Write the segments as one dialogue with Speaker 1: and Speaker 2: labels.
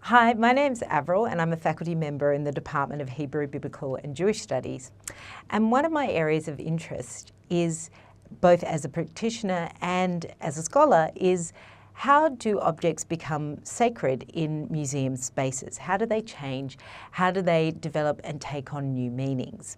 Speaker 1: Hi, my name's Avril and I'm a faculty member in the Department of Hebrew, Biblical and Jewish Studies. And one of my areas of interest is, both as a practitioner and as a scholar, is how do objects become sacred in museum spaces? How do they change? How do they develop and take on new meanings?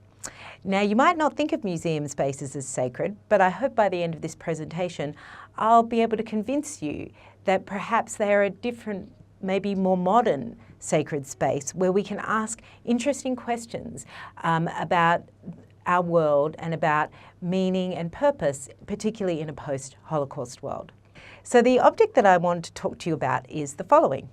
Speaker 1: Now, you might not think of museum spaces as sacred, but I hope by the end of this presentation, I'll be able to convince you that perhaps they are a different, maybe more modern sacred space where we can ask interesting questions about our world and about meaning and purpose, particularly in a post-Holocaust world. So the object that I want to talk to you about is the following.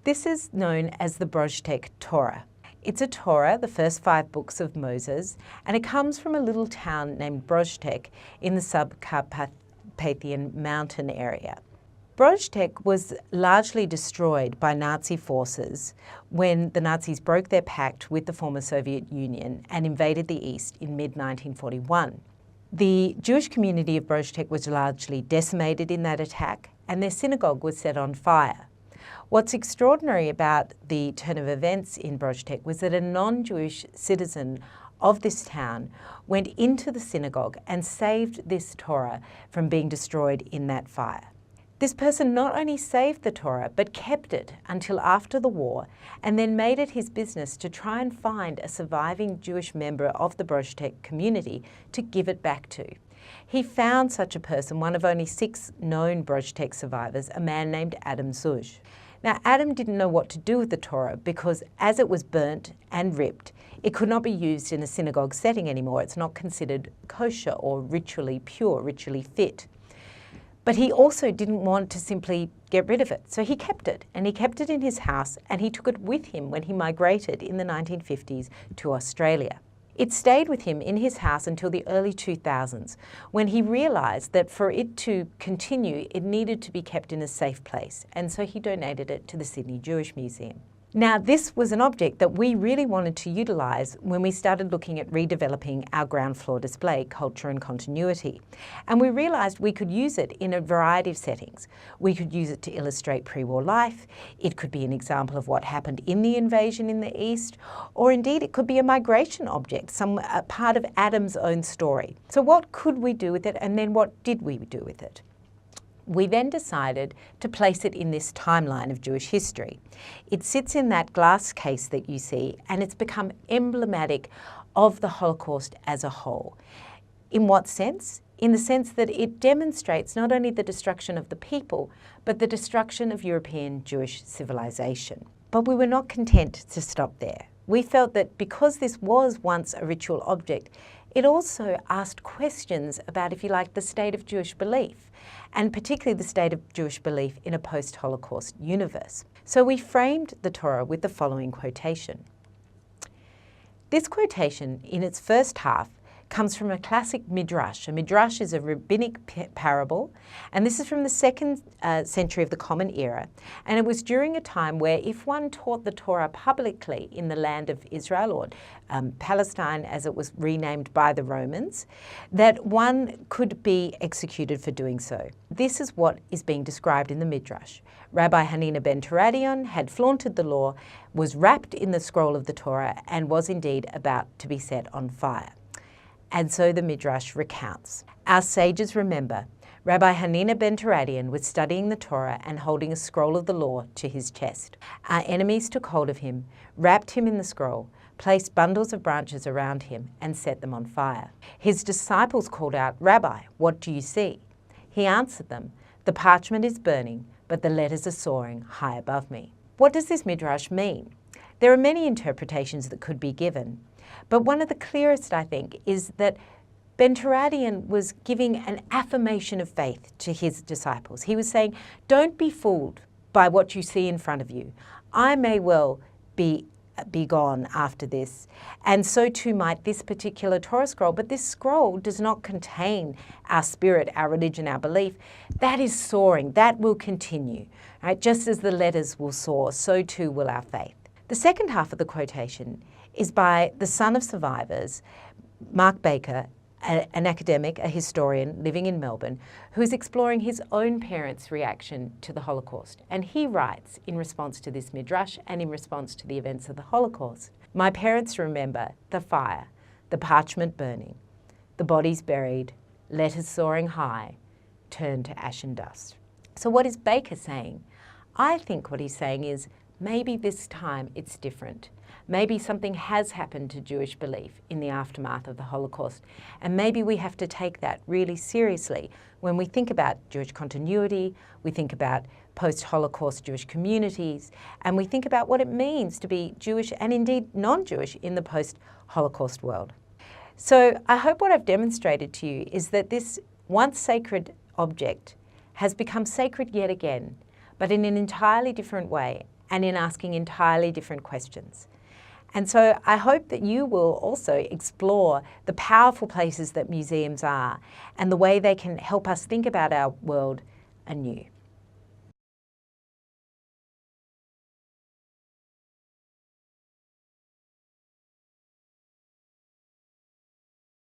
Speaker 1: This is known as the Brushtech Torah. It's a Torah, the first 5 books of Moses, and it comes from a little town named Brushtech in the Subcarpathian mountain area. Brushtech was largely destroyed by Nazi forces when the Nazis broke their pact with the former Soviet Union and invaded the East in mid-1941. The Jewish community of Brushtech was largely decimated in that attack, and their synagogue was set on fire. What's extraordinary about the turn of events in Brushtech was that a non-Jewish citizen of this town went into the synagogue and saved this Torah from being destroyed in that fire. This person not only saved the Torah, but kept it until after the war, and then made it his business to try and find a surviving Jewish member of the Brushtech community to give it back to. He found such a person, one of only 6 known Brushtech survivors, a man named Adam Zuj. Now, Adam didn't know what to do with the Torah because as it was burnt and ripped, it could not be used in a synagogue setting anymore. It's not considered kosher or ritually pure, ritually fit. But he also didn't want to simply get rid of it. So he kept it, and he kept it in his house, and he took it with him when he migrated in the 1950s to Australia. It stayed with him in his house until the early 2000s, when he realised that for it to continue, it needed to be kept in a safe place, and so he donated it to the Sydney Jewish Museum. Now, this was an object that we really wanted to utilise when we started looking at redeveloping our ground floor display, Culture and Continuity. And we realised we could use it in a variety of settings. We could use it to illustrate pre-war life. It could be an example of what happened in the invasion in the East, or indeed it could be a migration object, a part of Adam's own story. So what could we do with it, and then what did we do with it? We then decided to place it in this timeline of Jewish history. It sits in that glass case that you see, and it's become emblematic of the Holocaust as a whole. In what sense? In the sense that it demonstrates not only the destruction of the people, but the destruction of European Jewish civilization. But we were not content to stop there. We felt that because this was once a ritual object, it also asked questions about, if you like, the state of Jewish belief, and particularly the state of Jewish belief in a post-Holocaust universe. So we framed the Torah with the following quotation. This quotation, in its first half, comes from a classic midrash. A midrash is a rabbinic parable, and this is from the 2nd century of the Common Era. And it was during a time where if one taught the Torah publicly in the land of Israel, or Palestine as it was renamed by the Romans, that one could be executed for doing so. This is what is being described in the midrash. Rabbi Hanina ben Teradion had flaunted the law, was wrapped in the scroll of the Torah, and was indeed about to be set on fire. And so the Midrash recounts. Our sages remember, Rabbi Hanina ben Teradion was studying the Torah and holding a scroll of the law to his chest. Our enemies took hold of him, wrapped him in the scroll, placed bundles of branches around him, and set them on fire. His disciples called out, Rabbi, what do you see? He answered them, the parchment is burning, but the letters are soaring high above me. What does this Midrash mean? There are many interpretations that could be given. But one of the clearest, I think, is that Ben Teradion was giving an affirmation of faith to his disciples. He was saying, don't be fooled by what you see in front of you. I may well be gone after this, and so too might this particular Torah scroll, but this scroll does not contain our spirit, our religion, our belief. That is soaring, that will continue, right? Just as the letters will soar, so too will our faith. The second half of the quotation is by the son of survivors, Mark Baker, an academic, a historian living in Melbourne, who is exploring his own parents' reaction to the Holocaust. And he writes in response to this midrash and in response to the events of the Holocaust, "My parents remember the fire, the parchment burning, the bodies buried, letters soaring high, turned to ash and dust." So what is Baker saying? I think what he's saying is maybe this time it's different. Maybe something has happened to Jewish belief in the aftermath of the Holocaust, and maybe we have to take that really seriously when we think about Jewish continuity, we think about post-Holocaust Jewish communities, and we think about what it means to be Jewish and indeed non-Jewish in the post-Holocaust world. So I hope what I've demonstrated to you is that this once sacred object has become sacred yet again, but in an entirely different way and in asking entirely different questions. And so I hope that you will also explore the powerful places that museums are and the way they can help us think about our world anew.